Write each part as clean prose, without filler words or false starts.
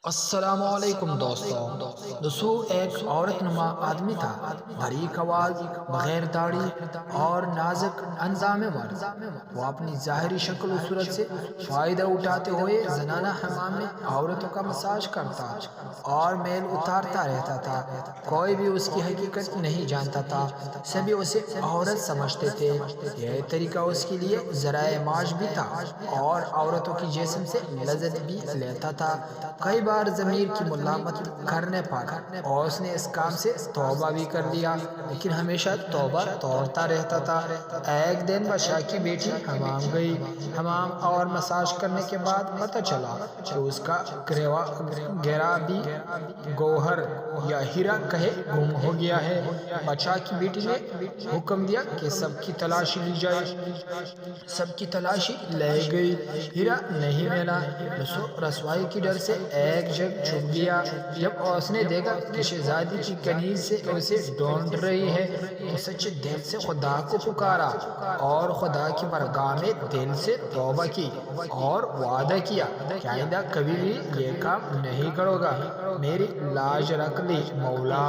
السلام علیکم دوستو ایک عورت نما آدمی تھا، باریک آواز، بغیر داڑھی اور نازک اندام مرد۔ وہ اپنی ظاہری شکل و صورت سے فائدہ اٹھاتے ہوئے زنانہ حمام میں عورتوں کا مساج کرتا اور میل اتارتا رہتا تھا۔ کوئی بھی اس کی حقیقت نہیں جانتا تھا، سبھی اسے عورت سمجھتے تھے۔ یہ طریقہ اس کے لیے ذرائع معاش بھی تھا اور عورتوں کی جسم سے لذت بھی لیتا تھا۔ کئی بار ضمیر کی ملامت کرنے پر اور اس نے اس کام سے توبہ بھی کر لیا، لیکن ہمیشہ توبہ توڑتا رہتا تھا۔ ایک دن بادشاہ کی بیٹی حمام گئی۔ حمام اور مساج کرنے کے بعد پتہ چلا کہ اس کا گرا بھی گوہر یا ہیرا کہیں گم ہو گیا ہے۔ بادشاہ کی بیٹی نے حکم دیا کہ سب کی تلاشی لی جائے۔ سب کی تلاشی لے گئی، ہیرا نہیں ملا۔ رسوائی کی ڈر سے ایک جگہ چھپ گیا۔ جب اس نے دیکھا کہ شہزادی کی کنیز سے اسے ڈھونڈ رہی ہے تو سچے دل سے خدا کو پکارا اور خدا کی بارگاہ میں دل سے توبہ کی اور وعدہ کیا کہ آئندہ کبھی بھی یہ کام نہیں کرو گا، میری لاج رکھ لی مولا۔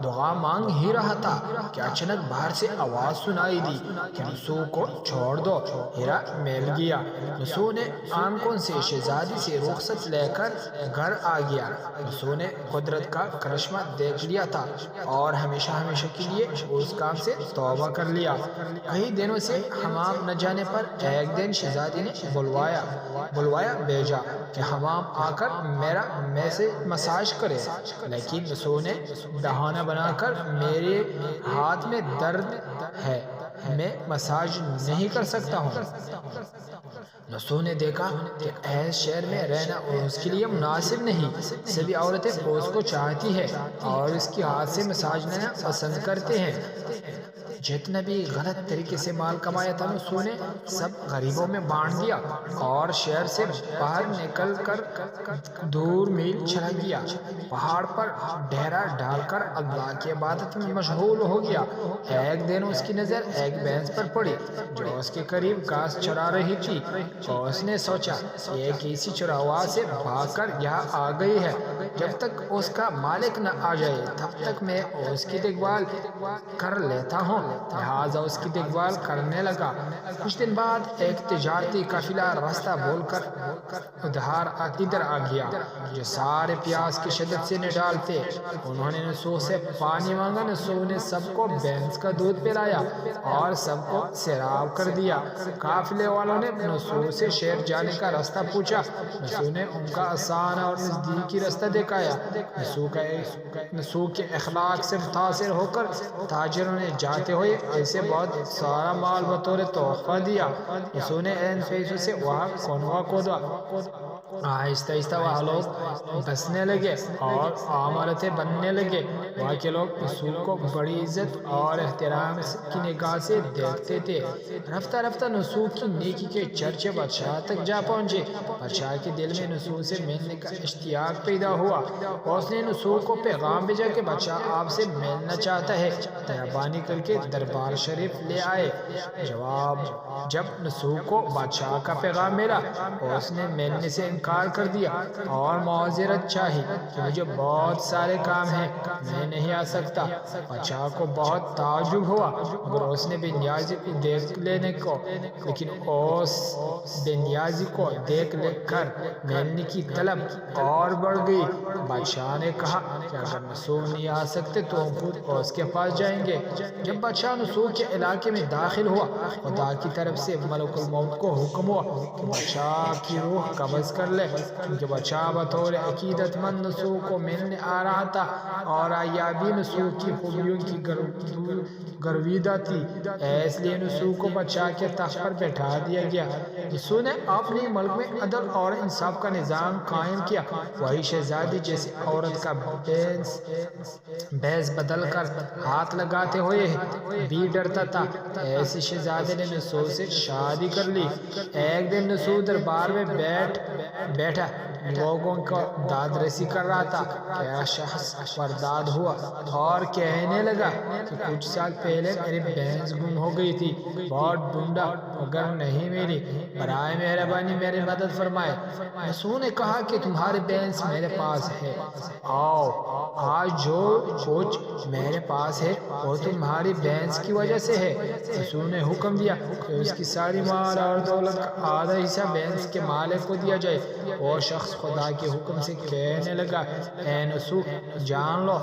دعا مانگ ہی رہا تھا کہ اچانک باہر سے آواز سنائی دی کہ نسو کو چھوڑ دو۔ ہیرا مل گیا۔ نسو نے آنکھوں سے شہزادی سے رخصت لے کر گھر آ گیا۔ نسو نے قدرت کا کرشمہ دیکھ لیا تھا اور ہمیشہ کے لیے اس کام سے توبہ کر لیا۔ کئی دنوں سے حمام نہ جانے پر ایک دن شہزادی نے بلوایا بھیجا کہ حمام آ کر میں سے مساج کرے، لیکن نسو نے بہانہ بنا کر میرے ہاتھ میں درد ہے، میں مساج نہیں کر سکتا ہوں۔ نسو نے دیکھا کہ ایس شہر میں رہنا اس کے لیے مناسب نہیں۔ سبھی عورتیں اس کو چاہتی ہیں اور اس کی ہاتھ سے مساج لینا پسند کرتے ہیں۔ جتنا بھی غلط طریقے سے مال کمایا تھا نسو نے سب غریبوں میں بانٹ دیا اور شہر سے باہر نکل کر دور میل چلا گیا۔ پہاڑ پر ڈیرا ڈال کر اللہ کی عبادت میں مشغول ہو گیا۔ ایک دن اس کی نظر ایک بھینس پر پڑی جو اس کے قریب گھاس چرا رہی تھی۔ اس نے سوچا یہ کسی چراواہ سے بھاگ کر یہاں آ گئی ہے، جب تک اس کا مالک نہ آ جائے تب تک میں اس کی دیکھ بھال کر لیتا ہوں۔ لہٰذا اس کی دیکھ بھال کرنے لگا۔ کچھ دن بعد ایک تجارتی قافلہ راستہ بھول کر ادھر آ گیا جو سارے پیاس کی شدت سے نڈالتے۔ انہوں نے نسو سے پانی مانگا۔ نسو نے سب کو بھینس کا دودھ پلایا اور سب کو سیراب کر دیا۔ قافلے والوں نے نسو سے شہر جانے کا راستہ پوچھا۔ نسو نے ان کا آسان اور نزدیکی راستہ دکھایا۔ نسو کے اخلاق سے متاثر ہو کر تاجروں نے جاتے ہوئے اسے بہت سارا مال بطور تحفہ دیا۔ نسو نے ان پیسوں سے وہاں کنواں کھودا۔ آہستہ آہستہ وہاں لوگ بسنے لگے اور عمارتیں بننے لگے۔ وہاں کے لوگ نسو کو بڑی عزت اور احترام کی نگاہ سے دیکھتے تھے۔ رفتہ رفتہ نسو کی نیکی کے چرچے بادشاہ تک جا پہنچے۔ بادشاہ کے دل میں نسو سے ملنے کا اشتیاق پیدا ہوا۔ اس نے نسو کو پیغام بھیجا کہ بادشاہ آپ سے ملنا چاہتا ہے، مہربانی کر کے دربار شریف لے آئے۔ جب نسو کو بادشاہ کا پیغام ملا اس نے ملنے سے انکار کر دیا اور معذرت چاہی کہ مجھے بہت سارے کام ہیں، میں نہیں آ سکتا۔ بادشاہ کو بہت تعجب ہوا مگر اس نے بے نیازی کو دیکھ لینے کو، لیکن اس بے نیازی کو دیکھ لے کر ملنے کی طلب اور بڑھ گئی۔ بادشاہ نے کہا کہ اگر نسو نہیں آ سکتے تو ہم خود اس کے پاس جائیں گے۔ جب بادشاہ نسو کے علاقے میں داخل ہوا خدا کی طرف سے ملک الموت کو حکم ہوا کہ بادشاہ کی روح قبض کر لے، کیونکہ بادشاہ بطور عقیدت مند نسو کو ملنے آ رہا تھا اور یہ بھی نسو کی خوبیوں کی گرویدہ تھی، اس لیے نسو کو بادشاہ کے تخت پر بیٹھا دیا گیا۔ نسو نے اپنے ملک میں عدل اور انصاف کا نظام قائم کیا۔ وہی شہزادی جیسے عورت کا بھیس بدل کر ہاتھ لگاتے ہوئے بھی ڈرتا تھا۔ ایسی شہزادے نے نسو سے شادی کر لی۔ ایک دن نسو دربار میں بیٹھا لوگوں کو داد رسی کر رہا تھا کہ شخص برداد ہوا اور کہنے لگا کہ کچھ سال پہلے میری بھینس گم ہو گئی تھی، بہت ڈھونڈا مگر نہیں ملی، برائے مہربانی میری مدد فرمائے۔ نسو نے کہا کہ تمہاری بھینس میرے پاس ہے، آؤ آج جو کچھ میرے پاس ہے وہ تمہاری بھینس کی وجہ سے ہے۔ نسو نے حکم دیا کہ اس کی ساری مال اور دولت کا آدھا حصہ بھینس کے مالک کو دیا جائے۔ وہ شخص خدا کے حکم سے کہنے لگا، اے نسو جان لو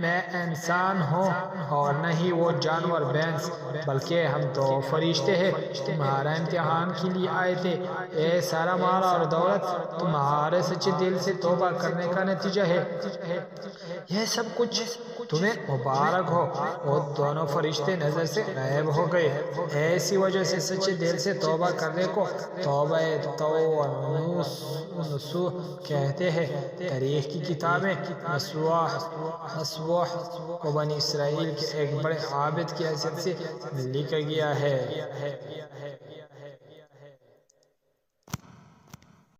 میں انسان ہوں اور نہیں وہ جانور بھینس، بلکہ ہم تو فرشتے ہیں، تمہارا امتحان کے لیے آئے تھے۔ اے سارا مال اور دولت تمہارے سچے دل سے توبہ کرنے کا نتیجہ ہے، یہ سب کچھ تمہیں مبارک ہو۔ وہ دونوں فرشتے نظر سے غائب ہو گئے۔ ایسی وجہ سے سچے دل سے توبہ کرنے کو توبہ نصوح کہتے ہیں۔ تاریخ کی کتابیں نصوح کو بنی اسرائیل کے ایک بڑے عابد کی حیثیت سے لکھا گیا ہے۔